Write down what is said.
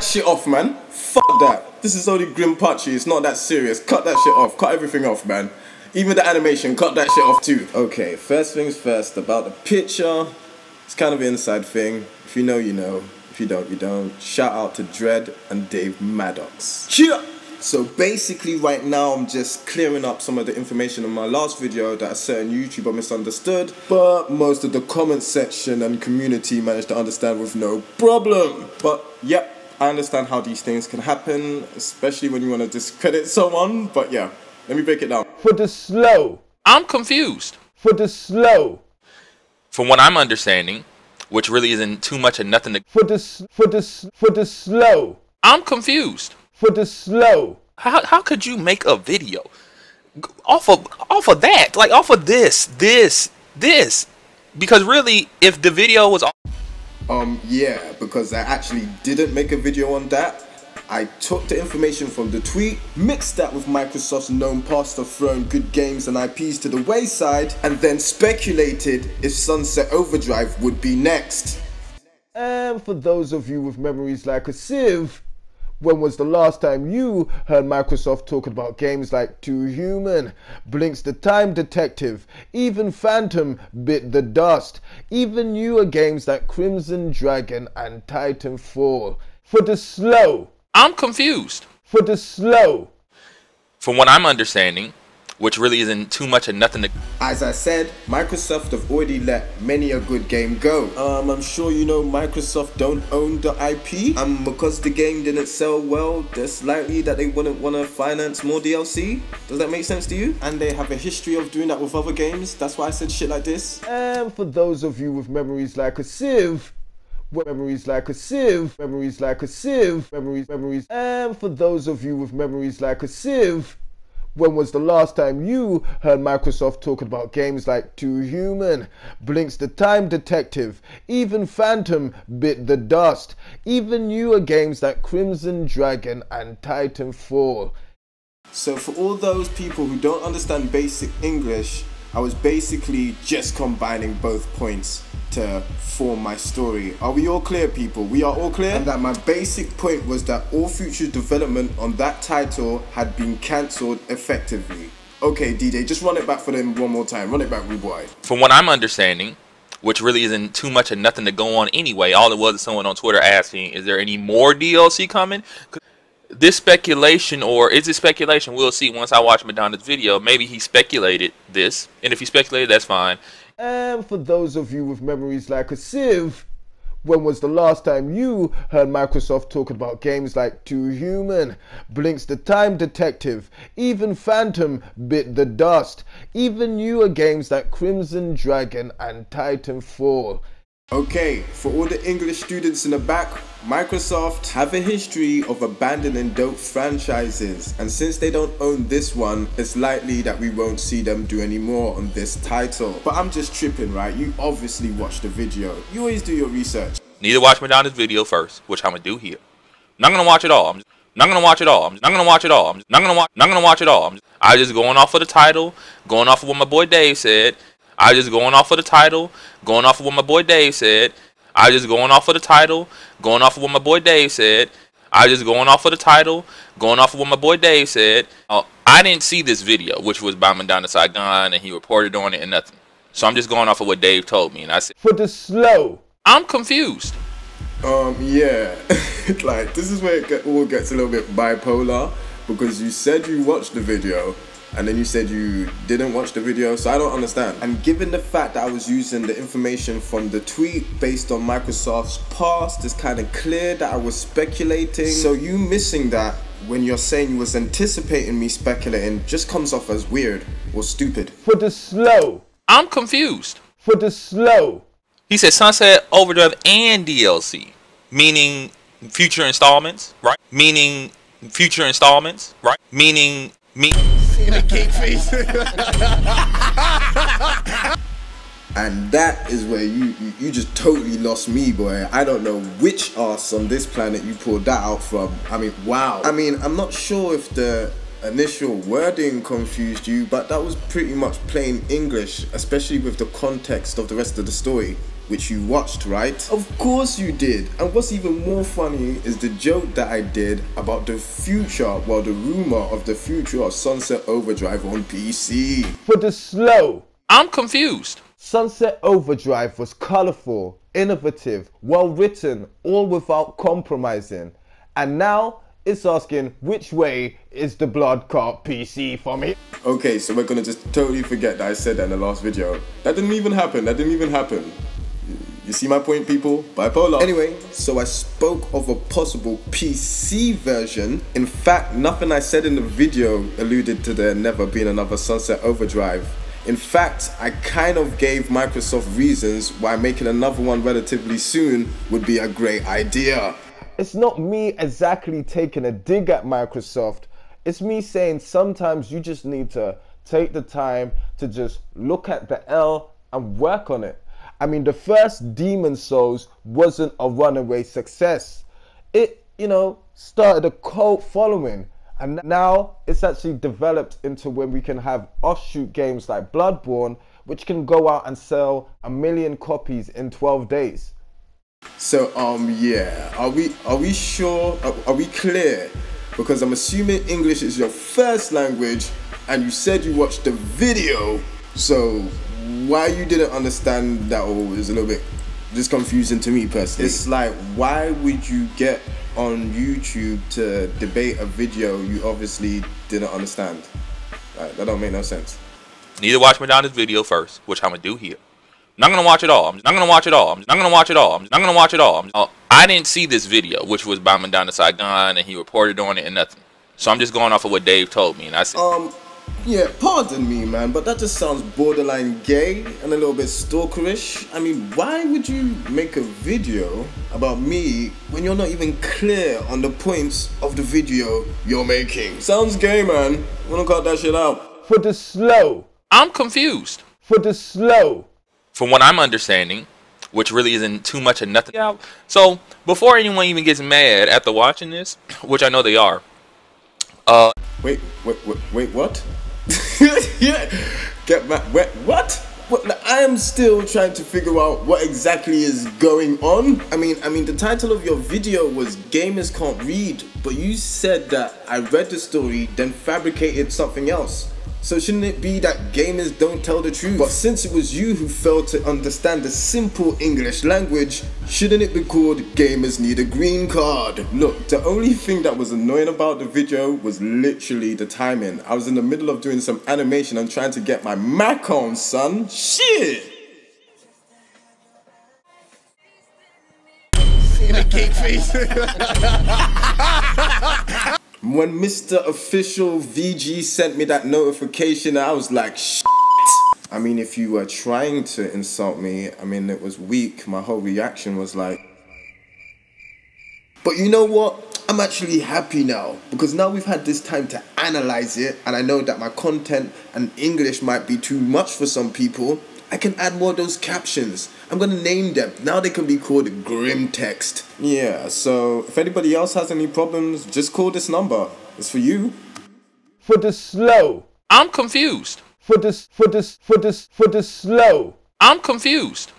that shit off, man. Fuck that. This is only Grim Patchy. It's not that serious. Cut that shit off. Cut everything off, man. Even the animation, cut that shit off too. Okay, first things first, about the picture. It's kind of an inside thing. If you know, you know. If you don't, you don't. Shout out to Dread and Dave Maddox. Cheer! So basically right now I'm just clearing up some of the information in my last video that a certain YouTuber misunderstood, but most of the comment section and community managed to understand with no problem. But yep, I understand how these things can happen, especially when you want to discredit someone, but yeah, let me break it down. For the slow. I'm confused. For the slow. From what I'm understanding, which really isn't too much of nothing to... For the slow. I'm confused. For the slow. How could you make a video off of that? Like off of this? Because really, if the video was... Yeah, because I actually didn't make a video on that. I took the information from the tweet, mixed that with Microsoft's known past of throwing good games and IPs to the wayside, and then speculated if Sunset Overdrive would be next. And for those of you with memories like a sieve, when was the last time you heard Microsoft talk about games like Too Human, Blinks the Time Detective, even Phantom Bit the Dust, even newer games like Crimson Dragon and Titanfall? For the slow. I'm confused. For the slow. From what I'm understanding, which really isn't too much of nothing to... As I said, Microsoft have already let many a good game go. I'm sure you know Microsoft don't own the IP. Because the game didn't sell well, it's likely that they wouldn't want to finance more DLC. Does that make sense to you? And they have a history of doing that with other games. That's why I said shit like this. And for those of you with memories like a sieve, memories like a sieve, memories like a sieve, memories. And for those of you with memories like a sieve, when was the last time you heard Microsoft talk about games like Too Human, Blinks the Time Detective, even Phantom Bit the Dust, even newer games like Crimson Dragon and Titanfall? So for all those people who don't understand basic English, I was basically just combining both points to form my story. Are we all clear, people? We are all clear? And that my basic point was that all future development on that title had been cancelled effectively. Okay, DJ, just run it back for them one more time. Run it back, rude boy. From what I'm understanding, which really isn't too much of nothing to go on anyway, all it was is someone on Twitter asking, is there any more DLC coming? This speculation, or is it speculation? We'll see once I watch Madonna's video. Maybe he speculated this, and if he speculated, that's fine. And for those of you with memories like a sieve, when was the last time you heard Microsoft talk about games like Too Human, Blinks the Time Detective, even Phantom Bit the Dust, even newer games like Crimson Dragon and Titanfall? Okay, for all the English students in the back, Microsoft have a history of abandoning dope franchises, and since they don't own this one, it's likely that we won't see them do any more on this title. But I'm just tripping, right? You obviously watched the video. You always do your research. Need to watch Madonna's video first, which I'm gonna do here. I'm not gonna watch it all. I'm not gonna watch it all. I'm not gonna watch it all. I'm not gonna watch it all. I just going off of the title, going off of what my boy Dave said. I just going off of the title, going off of what my boy Dave said. I just going off of the title, going off of what my boy Dave said. I just going off of the title, going off of what my boy Dave said. I didn't see this video, which was by Madonna Saigon, and he reported on it and nothing. So I'm just going off of what Dave told me, and I said, for the slow. I'm confused. Yeah, like this is where it all gets a little bit bipolar, because you said you watched the video, and then you said you didn't watch the video, so I don't understand. And given the fact that I was using the information from the tweet based on Microsoft's past, it's kind of clear that I was speculating. So you missing that when you're saying you was anticipating me speculating just comes off as weird or stupid. For the slow. I'm confused. For the slow. He said Sunset Overdrive and DLC, meaning future installments, right? Meaning future installments, right? Meaning me. In a cake face. And that is where you just totally lost me, boy. I don't know which ass on this planet you pulled that out from. I mean, wow. I mean, I'm not sure if the initial wording confused you, but that was pretty much plain English, especially with the context of the rest of the story, which you watched, right? Of course you did. And what's even more funny is the joke that I did about the future, well, the rumor of the future of Sunset Overdrive on PC. For the slow. I'm confused. Sunset Overdrive was colorful, innovative, well written, all without compromising. And now it's asking which way is the blood clot PC for me. Okay, so we're gonna just totally forget that I said that in the last video. That didn't even happen. You see my point, people? Bipolar. Anyway, so I spoke of a possible PC version. In fact, nothing I said in the video alluded to there never being another Sunset Overdrive. In fact, I kind of gave Microsoft reasons why making another one relatively soon would be a great idea. It's not me exactly taking a dig at Microsoft. It's me saying sometimes you just need to take the time to just look at the L and work on it. I mean, the first Demon Souls wasn't a runaway success. It, started a cult following. And now it's actually developed into when we can have offshoot games like Bloodborne, which can go out and sell 1 million copies in 12 days. So, yeah, are we sure, are we clear? Because I'm assuming English is your first language and you said you watched the video, so why you didn't understand that all is a little bit just confusing to me personally. It's like, why would you get on YouTube to debate a video you obviously didn't understand? Like, that don't make no sense. Need to watch Madonna's video first, which I'm gonna do here. I'm not gonna watch it all. I'm not gonna watch it all. I'm not gonna watch it all. I'm not gonna watch it all. I didn't see this video, which was by Madonna S.H.I.N.O, and he reported on it and nothing. So I'm just going off of what Dave told me, and I said, yeah, pardon me, man, but that just sounds borderline gay and a little bit stalkerish. I mean, why would you make a video about me when you're not even clear on the points of the video you're making? Sounds gay, man. Wanna cut that shit out? For the slow. I'm confused. For the slow. From what I'm understanding, which really isn't too much of nothing out. So before anyone even gets mad after watching this, which I know they are. Wait, what? Yeah, get back. What? I am still trying to figure out what exactly is going on. I mean, the title of your video was Gamers Can't Read, but you said that I read the story, then fabricated something else. So shouldn't it be that gamers don't tell the truth? But since it was you who failed to understand the simple English language, shouldn't it be called Gamers Need a Green Card? Look, the only thing that was annoying about the video was literally the timing. I was in the middle of doing some animation and trying to get my Mac on, son. Shit! See the cake face? When Mr. Official VG sent me that notification, I was like, shit. I mean, if you were trying to insult me, I mean, it was weak. My whole reaction was like... But you know what? I'm actually happy now. Because now we've had this time to analyze it, and I know that my content and English might be too much for some people. I can add more of those captions. I'm gonna name them. Now they can be called grim text. Yeah, so if anybody else has any problems, just call this number. It's for you. For the slow. I'm confused. For the slow. I'm confused.